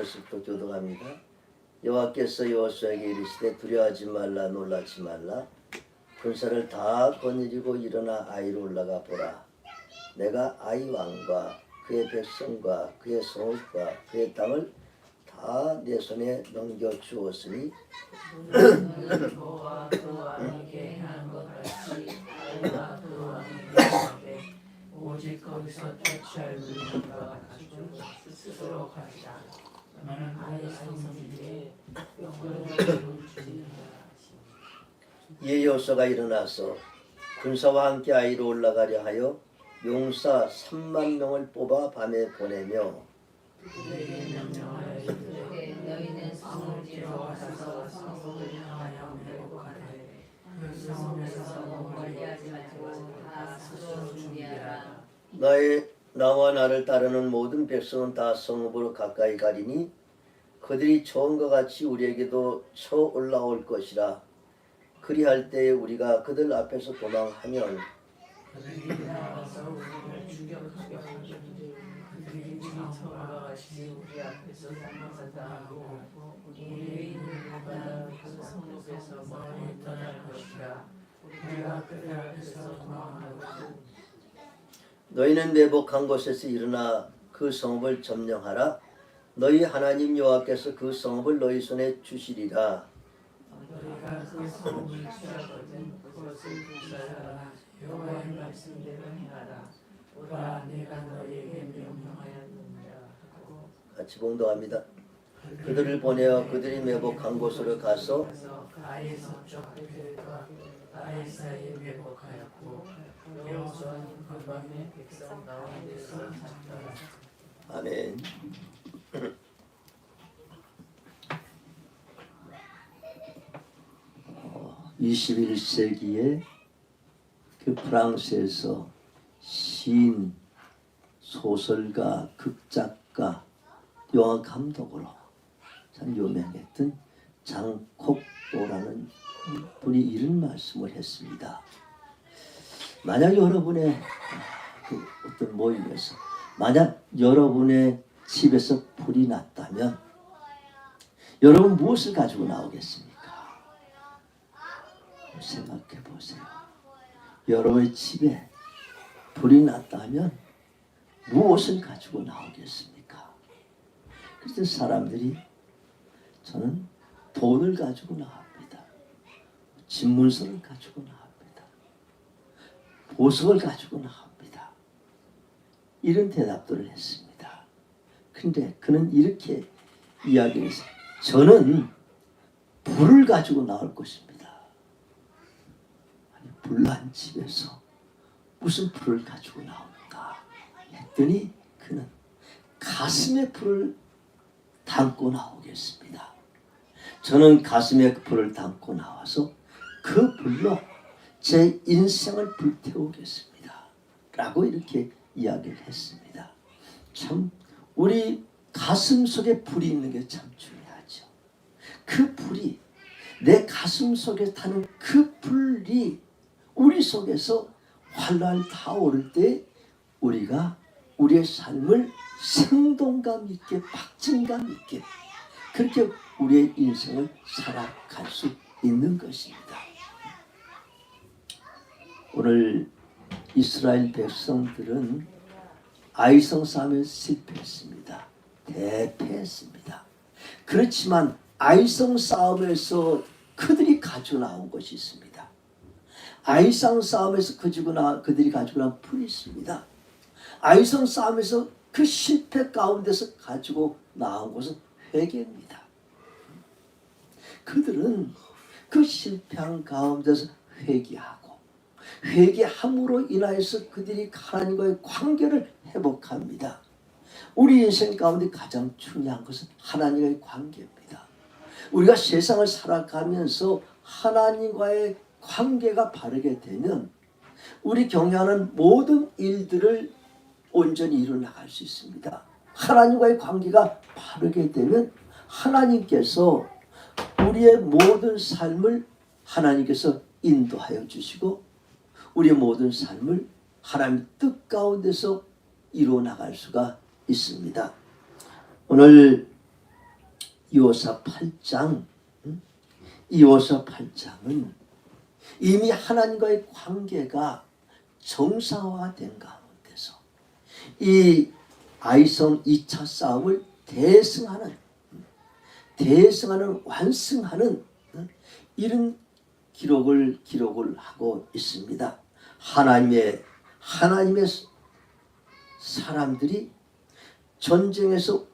10절부터 교독합니다. 여호와께서 여호수아에게 이르시되 두려워하지 말라 놀라지 말라 군사를 다 거느리고 일어나 아이로 올라가 보라. 내가 아이 왕과 그의 백성과 그의 성읍과 그의 땅을 다 내 손에 넘겨 주었으니 여호와 그 왕에게 행한 것 같이 내가 그 왕에게 행하되 오직 거기서 퇴치할 물건과 가지고 스스로 가리라. 나는 아이 성문에 영광을 이룰지니라. 이에 여호수아가 일어나서 군사와 함께 아이로 올라가려 하여 용사 3만 명을 뽑아 밤에 보내며 그들에게 명령하여 너희는 성을 들어가서 성읍을 향하여 매복하되 그 성읍에서 너무 멀리하지 말고 다 스스로 준비하라. 나와 나를 따르는 모든 백성은 다 성읍으로 가까이 가리니 그들이 처음과 같이 우리에게도 쳐 올라올 것이라. 그리할 때에 우리가 그들 앞에서 도망하면 그들이 나와서 우리를 죽여주는데 그들이 처음과 같이 우리 앞에서 도망하고 우리의 이름보다 그 성읍에서 멀리 떠날 것이라. 우리가 그들 앞에서 도망하고 너희는 매복한 곳에서 일어나 그 성읍을 점령하라. 너희 하나님 여호와께서 그 성읍을 너희 손에 주시리라. 너희가 그 성읍을 취하거든 그것을 불살라라. 여호와의 말씀대로 행하라. 보라 내가 너희에게 명령하였느니라 하고 같이 봉독합니다. 그들을 보내어 그들이 매복한 곳으로 가서 가의 서쪽 베델과 가의 사이에 매복하였고 여호수아는 그 밤에 백성 가운데서 잤더라. 아멘. 21세기에 그 프랑스에서 시인, 소설가, 극작가, 영화 감독으로 참 유명했던 장콕도라는 분이 이런 말씀을 했습니다. 만약 여러분의 그 어떤 모임에서 만약 여러분의 집에서 불이 났다면 여러분 무엇을 가지고 나오겠습니까? 생각해 보세요. 여러분의 집에 불이 났다면 무엇을 가지고 나오겠습니까? 그래서 사람들이 저는 돈을 가지고 나옵니다. 집문서를 가지고 나옵니다. 보석을 가지고 나옵니다. 이런 대답들을 했습니다. 근데 그는 이렇게 이야기를 했어요. 저는 불을 가지고 나올 것입니다. 불난 집에서 무슨 불을 가지고 나온다 했더니 그는 가슴에 불을 담고 나오겠습니다. 저는 가슴에 불을 담고 나와서 그 불로 제 인생을 불태우겠습니다. 라고 이렇게 이야기를 했습니다. 참 우리 가슴 속에 불이 있는 게 참 중요하죠. 그 불이 내 가슴 속에 타는 그 불이 우리 속에서 활활 타오를 때 우리가 우리의 삶을 생동감 있게 박진감 있게 그렇게 우리의 인생을 살아갈 수 있는 것입니다. 오늘 이스라엘 백성들은 아이성 싸움에 실패했습니다. 대패했습니다. 그렇지만 아이성 싸움에서 그들이 가지고 나온 것이 있습니다. 아이성 싸움에서 그들이 가지고 나온 풀이 있습니다. 아이성 싸움에서 그 실패 가운데서 가지고 나온 것은 회개입니다. 그들은 그 실패한 가운데서 회개하고 회개함으로 인하여서 그들이 하나님과의 관계를 회복합니다. 우리 인생 가운데 가장 중요한 것은 하나님과의 관계입니다. 우리가 세상을 살아가면서 하나님과의 관계가 바르게 되면 우리 경영하는 모든 일들을 온전히 이루어나갈 수 있습니다. 하나님과의 관계가 바르게 되면 하나님께서 우리의 모든 삶을 하나님께서 인도하여 주시고 우리의 모든 삶을 하나님의 뜻 가운데서 이루어나갈 수가 있습니다. 오늘 이호사 8장, 이호사 8장은 이미 하나님과의 관계가 정상화된 가운데서 이 아이성 2차 싸움을 대승하는 완승하는 이런 기록을 하고 있습니다. 하나님의 사람들이 전쟁에서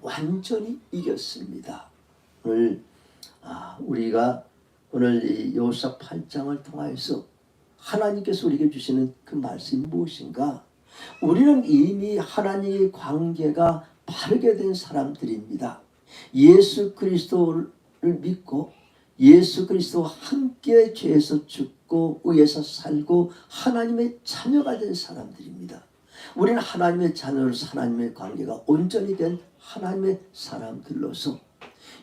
완전히 이겼습니다. 우리가 오늘 이 여호수아 8장을 통해서 하나님께서 우리에게 주시는 그 말씀이 무엇인가? 우리는 이미 하나님의 관계가 바르게 된 사람들입니다. 예수 그리스도를 믿고 예수 그리스도와 함께 죄에서 죽고 의에서 살고 하나님의 자녀가 된 사람들입니다. 우리는 하나님의 자녀로서 하나님의 관계가 온전히 된 하나님의 사람들로서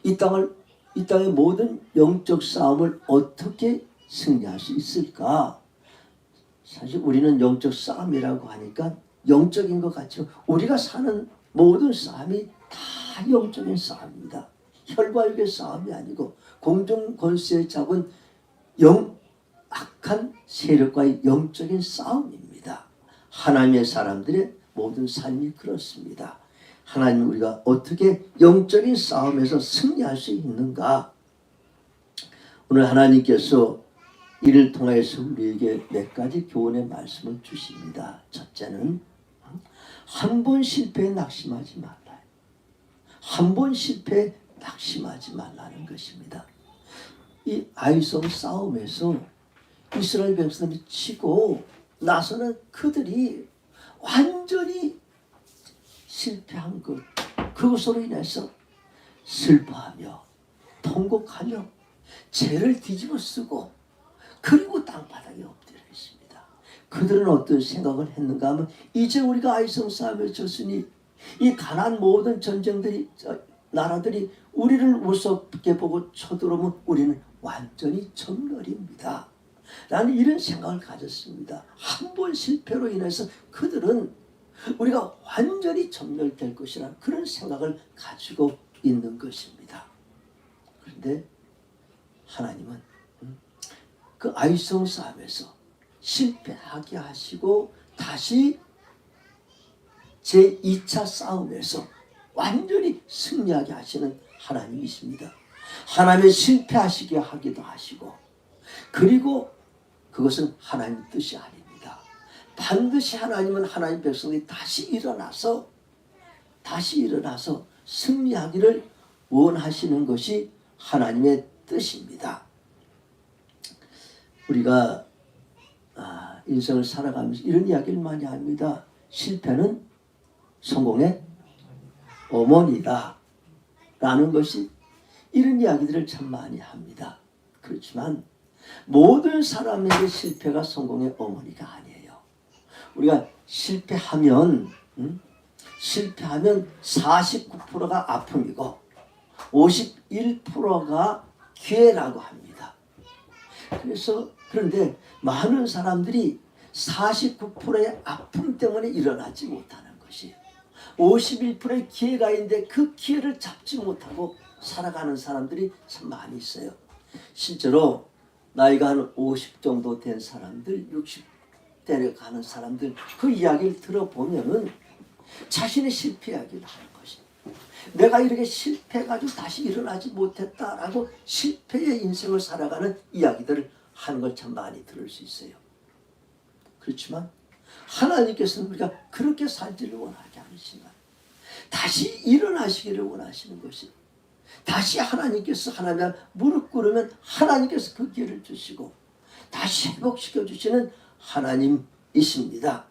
이 땅의 모든 영적 싸움을 어떻게 승리할 수 있을까? 사실 우리는 영적 싸움이라고 하니까 영적인 것 같죠. 우리가 사는 모든 싸움이 다 영적인 싸움입니다. 혈과 육의 싸움이 아니고 공중 권세에 잡은 악한 세력과의 영적인 싸움입니다. 하나님의 사람들의 모든 삶이 그렇습니다. 하나님, 우리가 어떻게 영적인 싸움에서 승리할 수 있는가? 오늘 하나님께서 이를 통해서 우리에게 몇 가지 교훈의 말씀을 주십니다. 첫째는 한 번 실패에 낙심하지 말라. 한 번 실패에 낙심하지 말라는 것입니다. 이 아이성 싸움에서 이스라엘 백성들이 치고 나서는 그들이 완전히 실패한 것, 그것으로 인해서 슬퍼하며 통곡하며 죄를 뒤집어 쓰고 그리고 땅바닥에 엎드려 있습니다. 그들은 어떤 생각을 했는가 하면 이제 우리가 아이성 싸움에 졌으니 이 가나안 모든 전쟁들이 나라들이 우리를 우습게 보고 쳐들어오면 우리는 완전히 전멸입니다. 나는 이런 생각을 가졌습니다. 한 번 실패로 인해서 그들은 우리가 완전히 전멸될 것이라는 그런 생각을 가지고 있는 것입니다. 그런데 하나님은 그 아이성 싸움에서 실패하게 하시고 다시 제2차 싸움에서 완전히 승리하게 하시는 하나님이십니다. 하나님의 실패하시게 하기도 하시고 그리고 그것은 하나님 뜻이 아닙니다. 반드시 하나님은 하나님 백성들이 다시 일어나서 승리하기를 원하시는 것이 하나님의 뜻입니다. 우리가 인생을 살아가면서 이런 이야기를 많이 합니다. 실패는 성공의 어머니다 라는 것이 이런 이야기들을 참 많이 합니다. 그렇지만 모든 사람에게 실패가 성공의 어머니가 아니에요. 우리가 실패하면 49%가 아픔이고 51%가 기회라고 합니다. 그런데 많은 사람들이 49%의 아픔 때문에 일어나지 못하는 것이 51%의 기회가 있는데 그 기회를 잡지 못하고 살아가는 사람들이 참 많이 있어요. 실제로 나이가 한 50 정도 된 사람들, 60대를 가는 사람들 그 이야기를 들어보면은 자신의 실패 이야기를 하는 것이 내가 이렇게 실패해가지고 다시 일어나지 못했다라고 실패의 인생을 살아가는 이야기들을 하는 걸 참 많이 들을 수 있어요. 그렇지만 하나님께서는 우리가 그렇게 살지를 원하지 않으시나 다시 일어나시기를 원하시는 것이 다시 하나님께서 하나님 무릎 꿇으면 하나님께서 그 기회를 주시고 다시 회복시켜 주시는 하나님이십니다.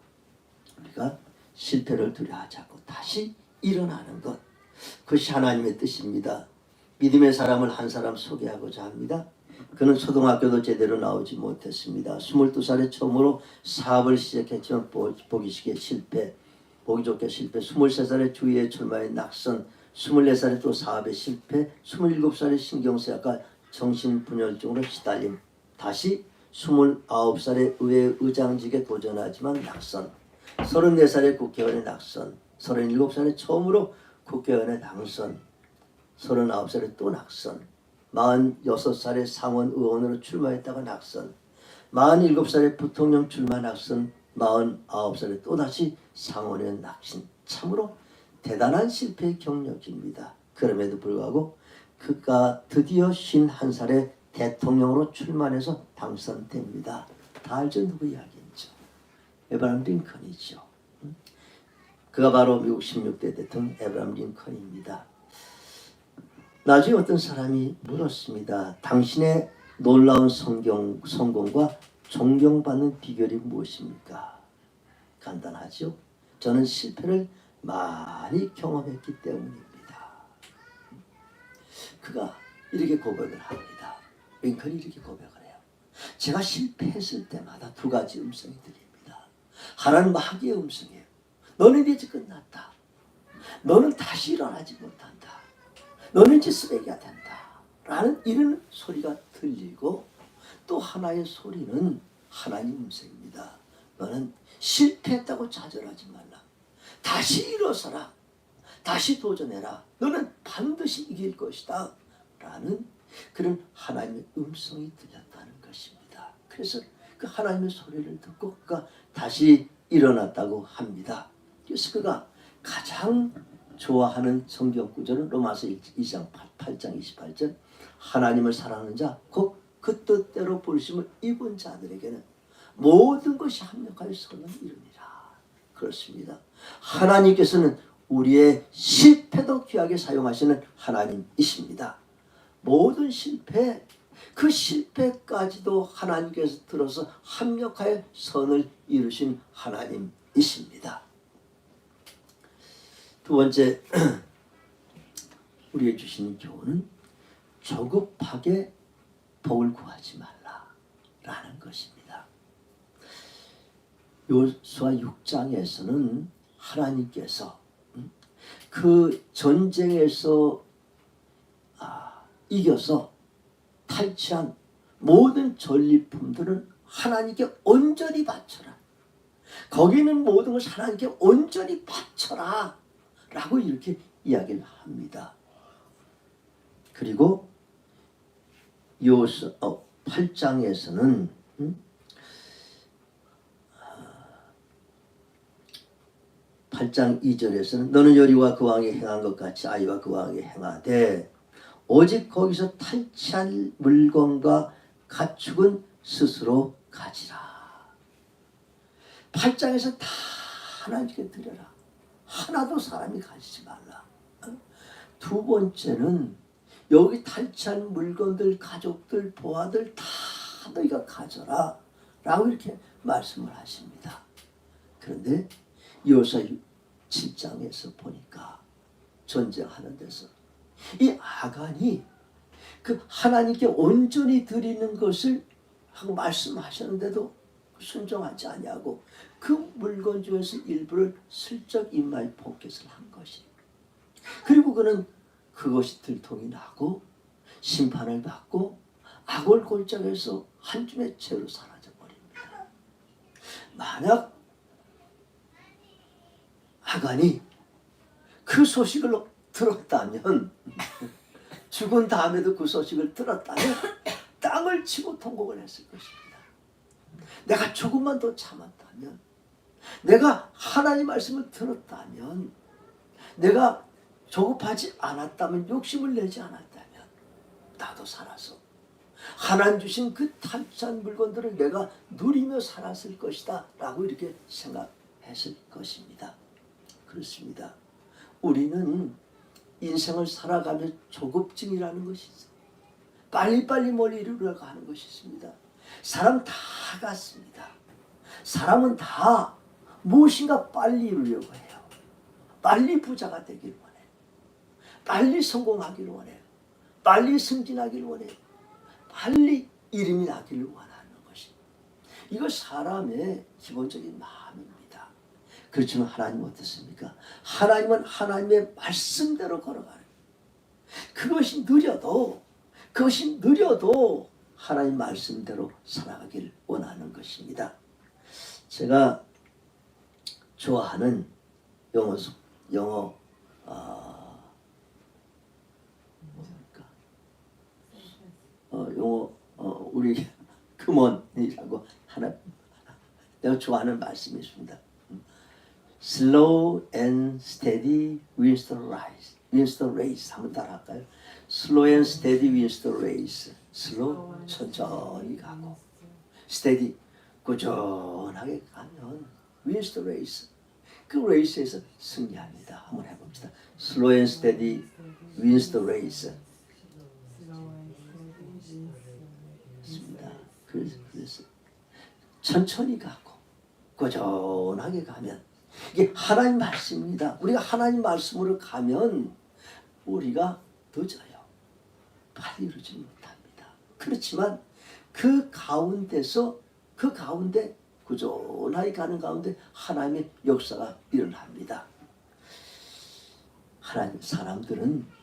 우리가 실패를 두려워하지 않고 다시 일어나는 것 그것이 하나님의 뜻입니다. 믿음의 사람을 한 사람 소개하고자 합니다. 그는 초등학교도 제대로 나오지 못했습니다. 22살에 처음으로 사업을 시작했지만 보기 좋게 실패. 23살에 주위에 출마해 낙선. 24살에 또 사업에 실패. 27살에 신경쇠약과 정신분열증으로 시달림. 다시 29살에 의회 의장직에 도전하지만 낙선. 34살에 국회의원에 낙선. 37살에 처음으로 국회의원에 당선. 39살에 또 낙선, 46살에 상원 의원으로 출마했다가 낙선, 47살에 부통령 출마 낙선, 49살에 또다시 상원에 낙신. 참으로 대단한 실패의 경력입니다. 그럼에도 불구하고 그가 드디어 51살에 대통령으로 출마해서 당선됩니다. 다 알죠? 누구 이야기인지. 에브라임 링컨이죠. 그가 바로 미국 16대 대통령 에브라임 링컨입니다. 나중에 어떤 사람이 물었습니다. 당신의 놀라운 성공과 존경받는 비결이 무엇입니까? 간단하죠. 저는 실패를 많이 경험했기 때문입니다. 그가 이렇게 고백을 합니다. 링컨이 이렇게 고백을 해요. 제가 실패했을 때마다 두 가지 음성이 들립니다. 하나는 마귀의 음성이에요. 너는 이제 끝났다. 너는 다시 일어나지 못한다. 너는 이제 쓰레기가 된다. 라는 이런 소리가 들리고, 또 하나의 소리는 하나님 음성입니다. 너는 실패했다고 좌절하지 말라. 다시 일어서라. 다시 도전해라. 너는 반드시 이길 것이다. 라는 그런 하나님의 음성이 들렸다는 것입니다. 그래서 그 하나님의 소리를 듣고 그가 다시 일어났다고 합니다. 그래서 그가 가장 좋아하는 성경 구절은 로마서 2장 8장 28절, 하나님을 사랑하는 자 곧 그 뜻대로 부르심을 입은 자들에게는 모든 것이 합력하여 선을 이루니라. 그렇습니다. 하나님께서는 우리의 실패도 귀하게 사용하시는 하나님이십니다. 모든 실패, 그 실패까지도 하나님께서 들어서 합력하여 선을 이루신 하나님이십니다. 두 번째, 우리에게 주시는 교훈은 조급하게 복을 구하지 말라라는 것입니다. 요수아 6장에서는 하나님께서 그 전쟁에서 이겨서 탈취한 모든 전리품들은 하나님께 온전히 바쳐라. 거기 있는 모든 것을 하나님께 온전히 바쳐라 라고 이렇게 이야기를 합니다. 그리고 요수 8장에서는 8장 2절에서는 너는 여리와 그 왕이 행한 것 같이 아이와 그 왕이 행하되 오직 거기서 탈취한 물건과 가축은 스스로 가지라. 8장에서 다 하나님께 드려라. 하나도 사람이 가지지 말라. 두 번째는 여기 탈취한 물건들, 가족들, 보아들 다 너희가 가져라 라고 이렇게 말씀을 하십니다. 그런데 요수아 7장에서 보니까 전쟁하는 데서 이 아간이 그 하나님께 온전히 드리는 것을 하고 말씀하셨는데도 순종하지 아니하고 그 물건 중에서 일부를 슬쩍 입마에 포켓을 한 것이, 그리고 그는 그것이 들통이 나고 심판을 받고 악을 골짜기에서 한 줌의 채로 사라져 버립니다. 만약 아간이 그 소식을 들었다면, 죽은 다음에도 그 소식을 들었다면 땅을 치고 통곡을 했을 것입니다. 내가 조금만 더 참았다면, 내가 하나님 말씀을 들었다면, 내가 조급하지 않았다면, 욕심을 내지 않았다면 나도 살아서 하나님 주신 그 탈취한 물건들을 내가 누리며 살았을 것이다 라고 이렇게 생각했을 것입니다. 그렇습니다. 우리는 인생을 살아가며 조급증이라는 것이 있어요. 빨리빨리 뭘 이루려고 하는 것이 있습니다. 사람 다 같습니다. 사람은 다 무엇인가 빨리 이루려고 해요. 빨리 부자가 되길 원해요. 빨리 성공하기를 원해요. 빨리 승진하기를 원해요. 빨리 이름이 나기를 원하는 것이, 이거 사람의 기본적인 마음입니다. 그렇지만 하나님은 어떻습니까? 하나님은 하나님의 말씀대로 걸어가는, 그것이 느려도 하나님 말씀대로 살아가기를 원하는 것입니다. 제가 좋아하는 영어 우리 금원이라고 하나 내가 좋아하는 말씀이 있습니다. Slow and steady wins the race. wins the race. 한번 따라할까요? Slow and steady wins the race. Slow 천천히 가고 steady 꾸준하게 가면 wins the race. 그 레이스에서 승리합니다. 한번 해봅시다. Slow and steady wins the race. 그래서 천천히 가고 꾸준하게 가면 이게 하나님 말씀입니다. 우리가 하나님 말씀으로 가면 우리가 늦어요. 빨리 이루지 못합니다. 그렇지만 그 가운데 꾸준하게 가는 가운데 하나님의 역사가 일어납니다. 하나님 사람들은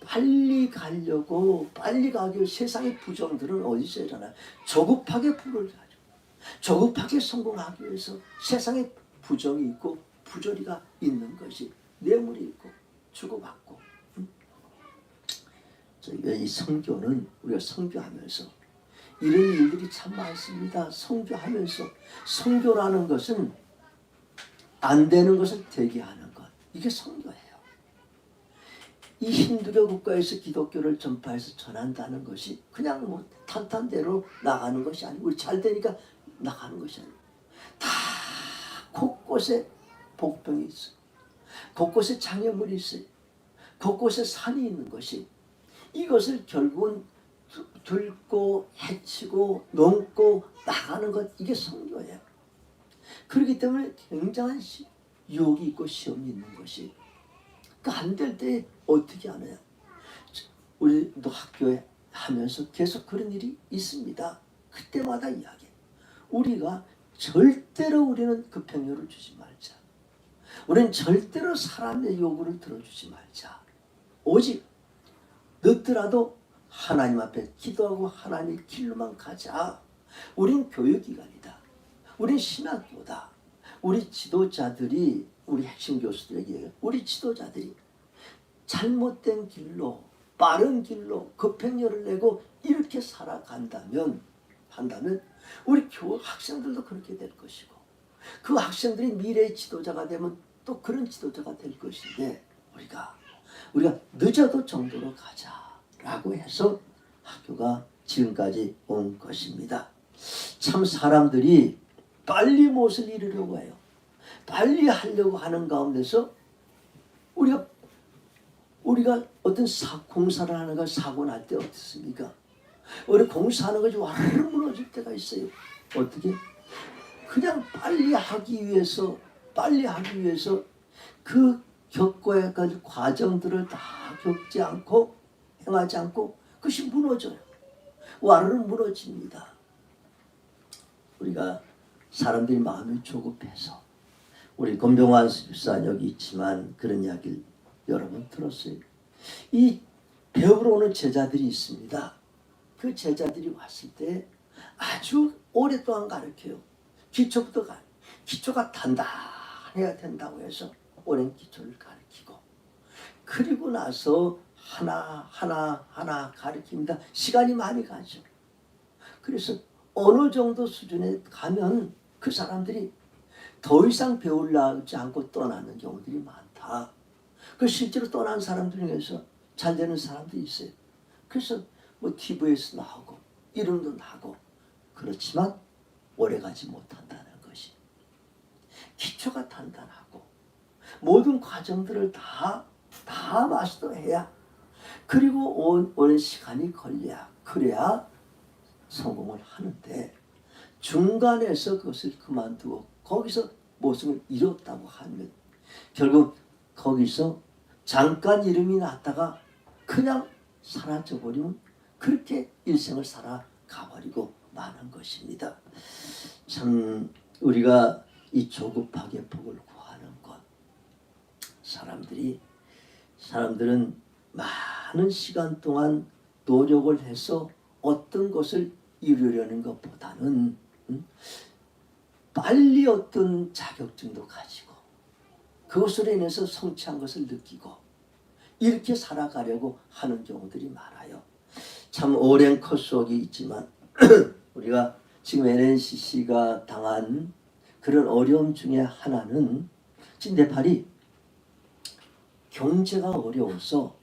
빨리 가기 세상의 부정들은 어디서 일어나요? 조급하게 불을 가지고 조급하게 성공하기 위해서 세상에 부정이 있고 부조리가 있는 것이 뇌물이 있고 주고받고 저희가 이 선교는 우리가 선교하면서 이런 일들이 참 많습니다. 선교하면서 선교라는 것은 안 되는 것을 되게 하는 것 이게 선교예요. 이 힌두교 국가에서 기독교를 전파해서 전한다는 것이 그냥 뭐 탄탄대로 나가는 것이 아니고 우리 잘 되니까 나가는 것이 아니고 다 곳곳에 복병이 있어요. 곳곳에 장애물이 있어요. 곳곳에 산이 있는 것이 이것을 결국은 들고 해치고 넘고 나가는 것 이게 선교예요. 그렇기 때문에 굉장한 유혹이 있고 시험이 있는 것이 안 될 때 어떻게 하나요? 우리도 학교에 하면서 계속 그런 일이 있습니다. 그때마다 이야기. 우리가 절대로 우리는 급행료를 주지 말자. 우리는 절대로 사람의 요구를 들어주지 말자. 오직 늦더라도 하나님 앞에 기도하고 하나님의 길로만 가자. 우린 교육기관이다. 우린 신학교다. 우리 지도자들이 우리 핵심 교수들에게 얘기해요. 우리 지도자들이 잘못된 길로 빠른 길로 급행료를 내고 이렇게 살아간다면 우리 학생들도 그렇게 될 것이고 그 학생들이 미래의 지도자가 되면 또 그런 지도자가 될 것인데 우리가 늦어도 정도로 가자라고 해서 학교가 지금까지 온 것입니다. 참 사람들이 빨리 무엇을 이루려고 해요. 빨리 하려고 하는 가운데서 우리가 어떤 공사를 하는 걸 사고 날 때 어떻습니까? 우리 공사하는 것이 와르르 무너질 때가 있어요. 어떻게? 그냥 빨리 하기 위해서 그 겪어야 할 과정들을 다 겪지 않고 행하지 않고 그것이 무너져요. 와르르 무너집니다. 우리가 사람들이 마음이 조급해서 우리 권병환 집사 여기 있지만 그런 이야기를 여러 번 들었어요. 이 배우러 오는 제자들이 있습니다. 그 제자들이 왔을 때 아주 오랫동안 가르쳐요. 기초가 단단해야 된다고 해서 오랜 기초를 가르치고 그리고 나서 하나 가르칩니다. 시간이 많이 가죠. 그래서 어느 정도 수준에 가면 그 사람들이 더 이상 배우려지 않고 떠나는 경우들이 많다. 그 실제로 떠난 사람들 중에서 잘 되는 사람들이 있어요. 그래서 뭐 TV에서 나오고 이름도 나고 그렇지만 오래가지 못한다는 것이 기초가 단단하고 모든 과정들을 다 마스터해야 그리고 오랜 시간이 걸려야 그래야 성공을 하는데 중간에서 그것을 그만두고 거기서 모습을 잃었다고 하면 결국 거기서 잠깐 이름이 났다가 그냥 사라져버리면 그렇게 일생을 살아가버리고 마는 것입니다. 참 우리가 이 조급하게 복을 구하는 것 사람들은 많은 시간 동안 노력을 해서 어떤 것을 이루려는 것보다는 빨리 어떤 자격증도 가지고 그것으로 인해서 성취한 것을 느끼고 이렇게 살아가려고 하는 경우들이 많아요. 참 오랜 컷속이 있지만 우리가 지금 NNCC가 당한 그런 어려움 중에 하나는 지금 네팔이 경제가 어려워서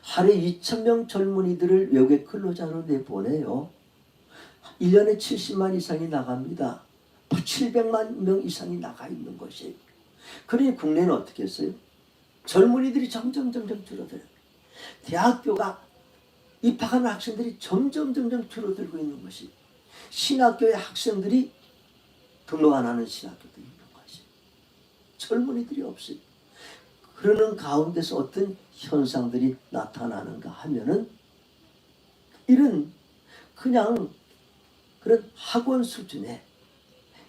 하루에 2,000명 젊은이들을 외국에 근로자로 내보내요. 1년에 70만 이상이 나갑니다. 700만 명 이상이 나가 있는 것이. 그러니 국내는 어떻게 했어요? 젊은이들이 점점 줄어들어요. 대학교가 입학하는 학생들이 점점 줄어들고 있는 것이. 신학교의 학생들이 등록 안 하는 신학교도 있는 것이. 젊은이들이 없어요. 그러는 가운데서 어떤 현상들이 나타나는가 하면은 이런 그냥 그런 학원 수준의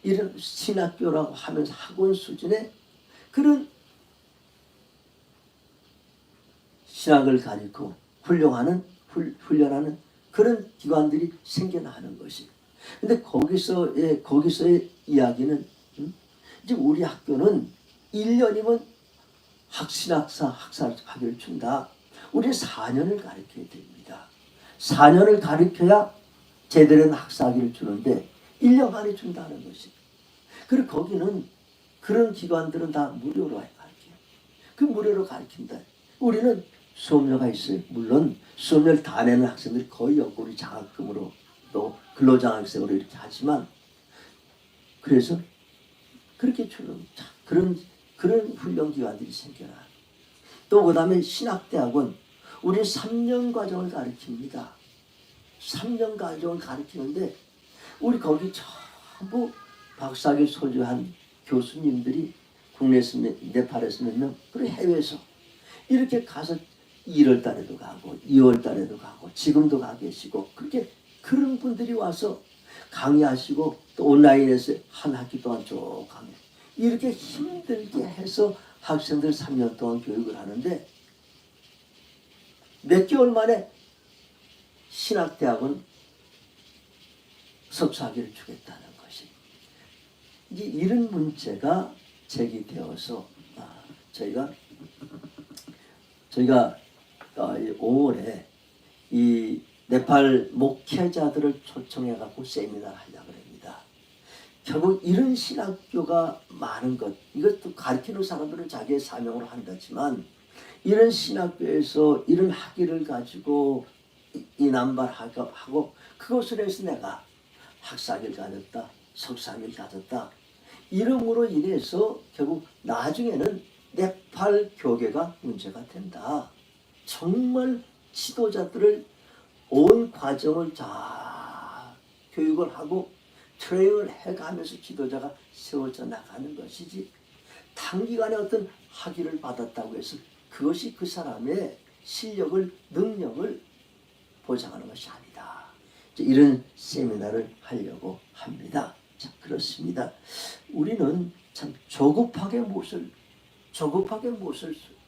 이런 신학교라고 하면서 학원 수준의 그런 신학을 가리고 훈련하는 그런 기관들이 생겨나는 것이. 근데 거기서의 이야기는 이제 우리 학교는 1년이면 학사학위를 준다. 우리는 4년을 가르쳐야 됩니다. 4년을 가르쳐야 제대로 된 학사학위를 주는데 1년 만에 준다는 것이. 그리고 거기는 그런 기관들은 다 무료로 가르쳐요. 그 무료로 가르친다. 우리는 수업료가 있어요. 물론 수업료를 다 내는 학생들이 거의 없고 우리 장학금으로 또 근로장학생으로 이렇게 하지만 그래서 그렇게 주는 그런 훈련기관들이 생겨나. 또 그 다음에 신학대학은 우리 3년 과정을 가르칩니다. 3년 과정을 가르치는데 우리 거기 전부 박사학위 소유한 교수님들이 국내에서 네팔에서 몇 명, 그리고 해외에서 이렇게 가서 1월 달에도 가고 2월 달에도 가고 지금도 가 계시고 그렇게 그런 분들이 와서 강의하시고 또 온라인에서 한 학기 동안 쭉 강의. 이렇게 힘들게 해서 학생들 3년 동안 교육을 하는데 몇 개월 만에 신학대학은 석사학위를 주겠다는 것이. 이제 이런 문제가 제기되어서 저희가 5월에 이 네팔 목회자들을 초청해 갖고 세미나를 하려고 합니다. 결국 이런 신학교가 많은 것, 이것도 가르치는 사람들은 자기의 사명으로 한다지만 이런 신학교에서 이런 학위를 가지고 이남발하고 그것을 해서 내가 학사학위를 가졌다, 석사학위를 가졌다. 이름으로 인해서 결국 나중에는 네팔 교계가 문제가 된다. 정말 지도자들을 온 과정을 잘 교육을 하고 트레이닝을 해가면서 지도자가 세워져 나가는 것이지 단기간에 어떤 학위를 받았다고 해서 그것이 그 사람의 실력을 능력을 보장하는 것이 아니다. 이런 세미나를 하려고 합니다. 자, 그렇습니다. 우리는 참 조급하게 무엇을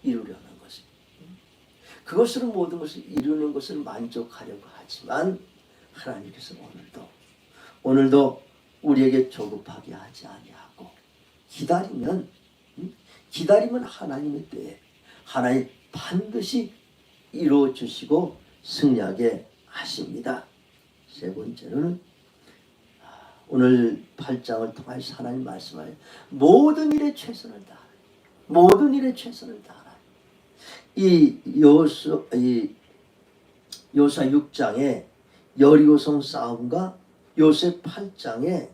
이루려는 것을 그것으로 모든 것을 이루는 것을 만족하려고 하지만 하나님께서 오늘도 우리에게 조급하게 하지 아니하고 기다리면 하나님의 때에 하나님 반드시 이루어 주시고 승리하게 하십니다. 세 번째는 오늘 8장을 통해서 하나님 말씀하여 모든 일에 최선을 다하라. 모든 일에 최선을 다하라. 이 요사 6장에 여리고성 싸움과 요새 8장에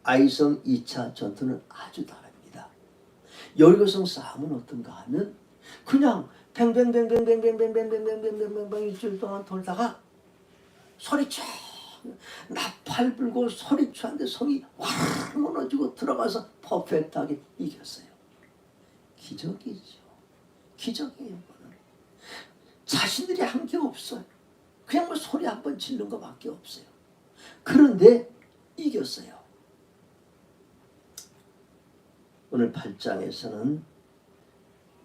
아이성 2차 전투는 아주 다릅니다. 여리고성 싸움은 어떤가 하면 그냥 뱅뱅뱅뱅뱅뱅뱅뱅뱅뱅뱅뱅뱅 일주일 동안 돌다가 소리쳐 나팔 불고 소리쳐는데 성이 확 무너지고 들어가서 퍼펙트하게 이겼어요. 기적이죠. 기적이에요. 그거는. 자신들이 한 게 없어요. 그냥 뭐 소리 한 번 지른 것밖에 없어요. 그런데 이겼어요. 오늘 8장에서는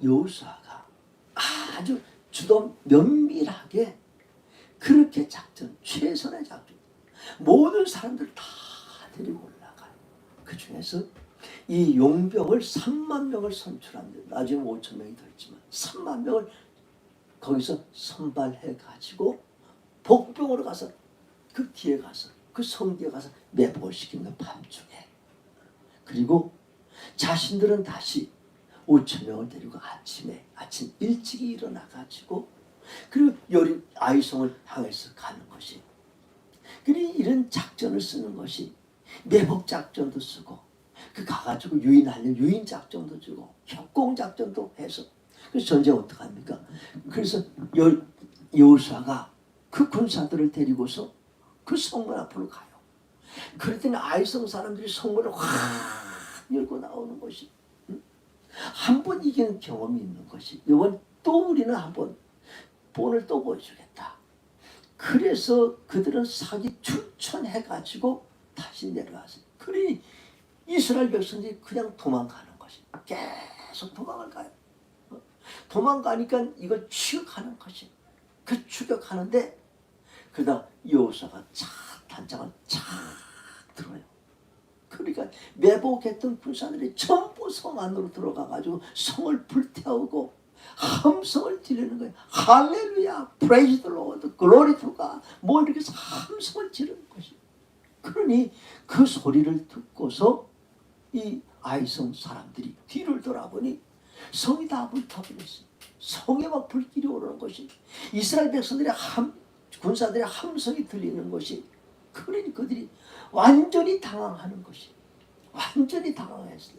여호수아가 아주 주도 면밀하게 그렇게 최선의 작전 모든 사람들 다 데리고 올라가요. 그 중에서 이 용병을 3만 명을 선출합니다. 나중에 5천 명이 더 있지만 3만 명을 거기서 선발해 가지고 복병으로 가서 그 뒤에 가서 그 성뒤에 가서 매복을 시키는 밤중에. 그리고 자신들은 다시 5천 명을 데리고 아침 일찍이 일어나가지고 그리고 아이성을 향해서 가는 것이. 그리고 이런 작전을 쓰는 것이 매복 작전도 쓰고 그 가가지고 유인하려면 유인 작전도 주고 협공 작전도 해서 그래서 전쟁 어떡합니까? 그래서 여호수아가 그 군사들을 데리고서 그 성문 앞으로 가요. 그랬더니 아이성 사람들이 성문을 확 열고 나오는 것이 한 번 이기는 경험이 있는 것이 이번 또 우리는 한번 본을 또 보여주겠다. 그래서 그들은 사기 추천해가지고 다시 내려왔어요. 그러니 이스라엘 백성들이 그냥 도망가는 것이 계속 도망을 가요. 도망가니까 이걸 추격하는 것이 그 추격하는데 그러다 여호수아가 단장을 착 들어요. 그러니까 매복했던 군사들이 전부 성 안으로 들어가가지고 성을 불태우고 함성을 지르는 거예요. 할렐루야, praise the Lord, glory to God. 뭐 이렇게 해서 함성을 지르는 것이. 그러니 그 소리를 듣고서 이 아이성 사람들이 뒤를 돌아보니 성이 다 불타버렸어요. 성에 막 불길이 오르는 것이. 이스라엘 백성들의 군사들의 함성이 들리는 것이. 그러니 그들이 완전히 당황하는 것이. 완전히 당황했어요.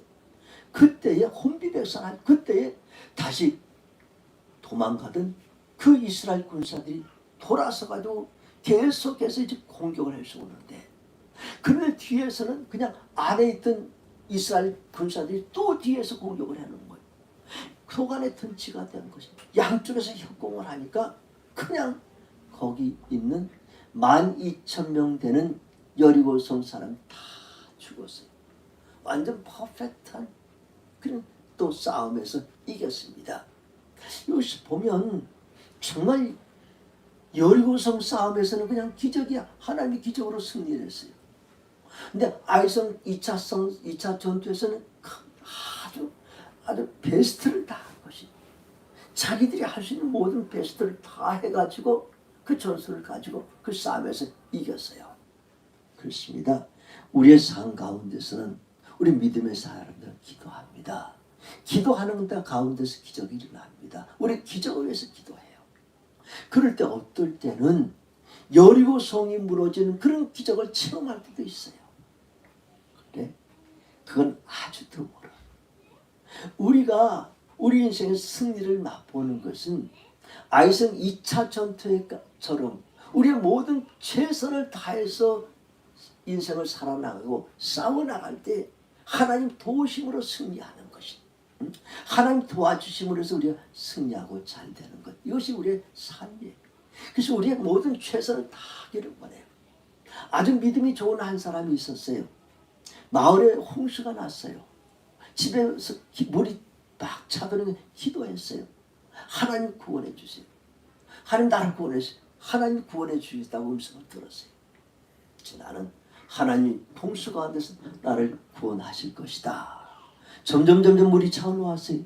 그때에 혼비백산한 그때에 다시 도망가던 그 이스라엘 군사들이 돌아서 가지고 계속해서 이제 공격을 해서 오는데 그런데 뒤에서는 그냥 안에 있던 이스라엘 군사들이 또 뒤에서 공격을 해놓은 거예요. 속안에 든치가 된 것이. 양쪽에서 협공을 하니까 그냥 거기 있는 12,000명 되는 여리고성 사람 다 죽었어요. 완전 퍼펙트한 그런 또 싸움에서 이겼습니다. 여기서 보면 정말 여리고성 싸움에서는 그냥 기적이야. 하나님이 기적으로 승리를 했어요. 근데 아이성 2차 전투에서는 아주 베스트를 다 한 것이. 자기들이 할 수 있는 모든 베스트를 다 해가지고 그 전술을 가지고 그 싸움에서 이겼어요. 그렇습니다. 우리의 삶 가운데서는 우리 믿음의 사람들은 기도합니다. 기도하는 데 가운데서 기적이 일어납니다. 우리 기적을 위해서 기도해요. 그럴 때 어떨 때는 여리고 성이 무너지는 그런 기적을 체험할 때도 있어요. 그래? 그건 아주 드물어. 우리가 우리 인생의 승리를 맛보는 것은 아이성 2차 전투처럼 우리의 모든 최선을 다해서 인생을 살아나가고 싸워나갈 때 하나님 도우심으로 승리하는 것이. 하나님 도와주심으로 해서 우리가 승리하고 잘 되는 것. 이것이 우리의 삶이에요. 그래서 우리의 모든 최선을 다하기를 원해요. 아주 믿음이 좋은 한 사람이 있었어요. 마을에 홍수가 났어요. 집에서 물이 막 차도록 기도했어요. 하나님 구원해 주세요. 하나님 나를 구원해 주세요. 하나님 구원해 주시다고 음성을 들었어요. 나는 하나님 홍수 가운데서 나를 구원하실 것이다. 점점 물이 차올라왔어요.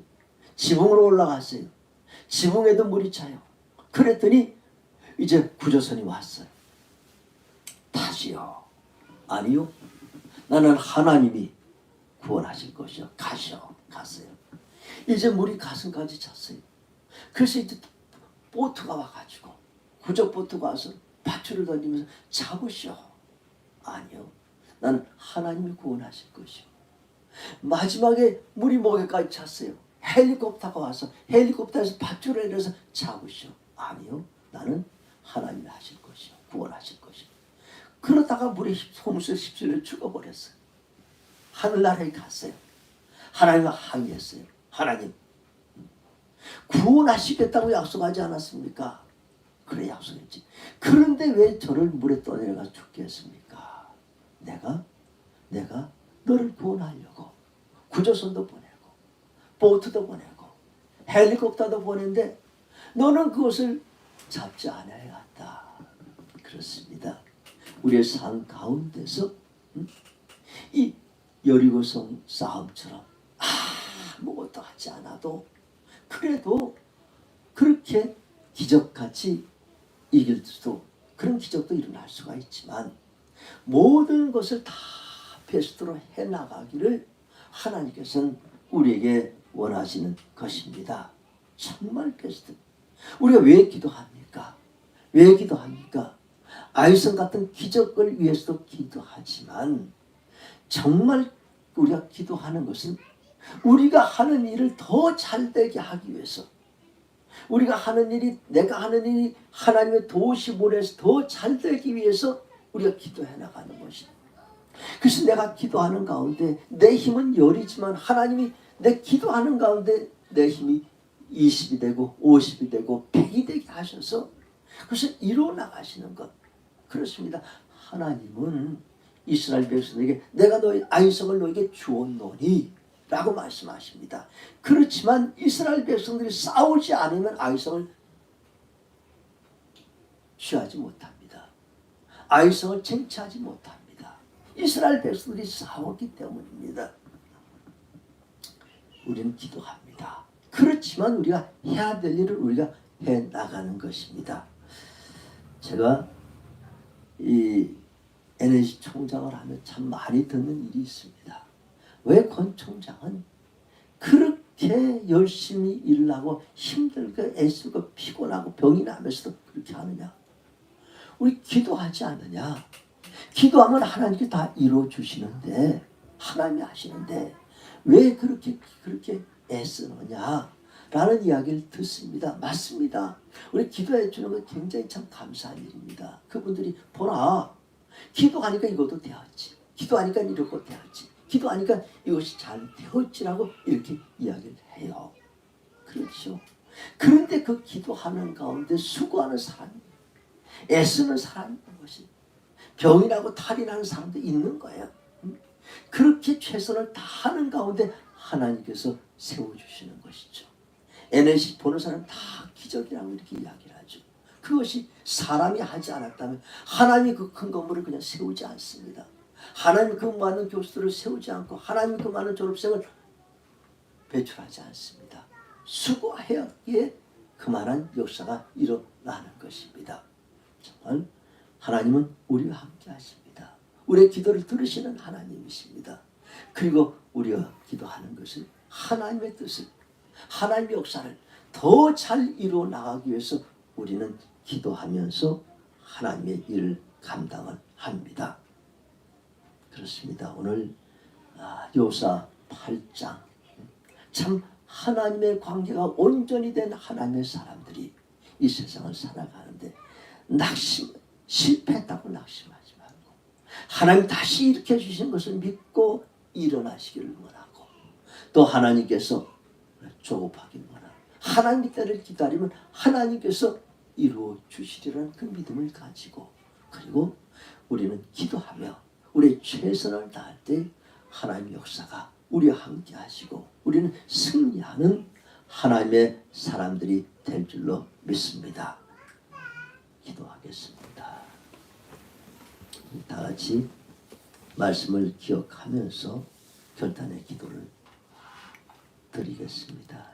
지붕으로 올라갔어요. 지붕에도 물이 차요. 그랬더니 이제 구조선이 왔어요. 다시요. 아니요. 나는 하나님이 구원하실 것이요. 가시오. 갔어요. 이제 물이 가슴까지 찼어요. 그래서 이제 보트가 와가지고 구조보트가 와서 밧줄을 던지면서 잡으시오. 아니요. 나는 하나님이 구원하실 것이요. 마지막에 물이 목에까지 찼어요. 헬리콥터가 와서 헬리콥터에서 밧줄을 내려서 잡으시오. 아니요. 나는 하나님이 하실 것이요. 구원하실 것이요. 그러다가 물에 홍수에 휩쓸려 죽어버렸어요. 하늘나라에 갔어요. 하나님과 항의했어요. 하나님, 구원하시겠다고 약속하지 않았습니까? 그래 약속했지. 그런데 왜 저를 물에 떠내려가 죽게 했습니까? 내가 너를 구원하려고 구조선도 보내고 보트도 보내고 헬리콥터도 보냈는데 너는 그것을 잡지 않아야 한다. 그렇습니다. 우리의 삶 가운데서 이 여리고성 싸움처럼 아무것도 하지 않아도 그래도 그렇게 기적같이 이길 수도 그런 기적도 일어날 수가 있지만 모든 것을 다 베스트로 해나가기를 하나님께서는 우리에게 원하시는 것입니다. 정말 베스트. 우리가 왜 기도합니까? 왜 기도합니까? 아이성 같은 기적을 위해서도 기도하지만 정말 우리가 기도하는 것은 우리가 하는 일을 더 잘되게 하기 위해서, 우리가 하는 일이, 내가 하는 일이 하나님의 도우심으로해서 더 잘되기 위해서 우리가 기도해 나가는 것입니다. 그래서 내가 기도하는 가운데 내 힘은 열이지만 하나님이 내 기도하는 가운데 내 힘이 20이 되고 50이 되고 100이 되게 하셔서 그것을 이루어 나가시는 것. 그렇습니다. 하나님은 이스라엘 백성에게 내가 너희 아이성을 너에게 주었노니 라고 말씀하십니다. 그렇지만 이스라엘 백성들이 싸우지 않으면 아이성을 취하지 못합니다. 아이성을 쟁취하지 못합니다. 이스라엘 백성들이 싸웠기 때문입니다. 우리는 기도합니다. 그렇지만 우리가 해야 될 일을 우리가 해 나가는 것입니다. 제가 이 NNC 총장을 하면 참 많이 듣는 일이 있습니다. 왜 권 총장은 그렇게 열심히 일을 하고 힘들고 애쓰고 피곤하고 병이 나면서도 그렇게 하느냐? 우리 기도하지 않느냐? 기도하면 하나님께 다 이루어 주시는데, 하나님이 하시는데 왜 그렇게 애쓰느냐? 라는 이야기를 듣습니다. 맞습니다. 우리 기도해 주는 건 굉장히 참 감사한 일입니다. 그분들이 보라, 기도하니까 이것도 되었지, 기도하니까 이것도 되었지, 기도하니까 이것이 잘 되었지라고 이렇게 이야기를 해요. 그렇죠. 그런데 그 기도하는 가운데 수고하는 사람이, 애쓰는 사람이 있는 것이, 병이 나고 탈이 나는 사람도 있는 거예요. 그렇게 최선을 다하는 가운데 하나님께서 세워주시는 것이죠. NNC 보는 사람 다 기적이라고 이렇게 이야기를 하죠. 그것이 사람이 하지 않았다면 하나님이 그 큰 건물을 그냥 세우지 않습니다. 하나님이 그 많은 교수들을 세우지 않고 하나님이 그 많은 졸업생을 배출하지 않습니다. 수고하였기에 그만한 역사가 일어나는 것입니다. 정말 하나님은 우리와 함께 하십니다. 우리의 기도를 들으시는 하나님이십니다. 그리고 우리가 기도하는 것은 하나님의 뜻을, 하나님의 역사를 더 잘 이루어 나가기 위해서 우리는 기도하면서 하나님의 일을 감당을 합니다. 그렇습니다. 오늘 요사 8장, 참 하나님의 관계가 온전히 된 하나님의 사람들이 이 세상을 살아가는데 실패했다고 낙심하지 말고 하나님 다시 일으켜 주신 것을 믿고 일어나시기를 원하고, 또 하나님께서 조급하기를 원하고 하나님 때를 기다리면 하나님께서 이루어 주시리라는 그 믿음을 가지고, 그리고 우리는 기도하며 우리의 최선을 다할 때 하나님의 역사가 우리와 함께 하시고 우리는 승리하는 하나님의 사람들이 될 줄로 믿습니다. 기도하겠습니다. 다 같이 말씀을 기억하면서 결단의 기도를 드리겠습니다.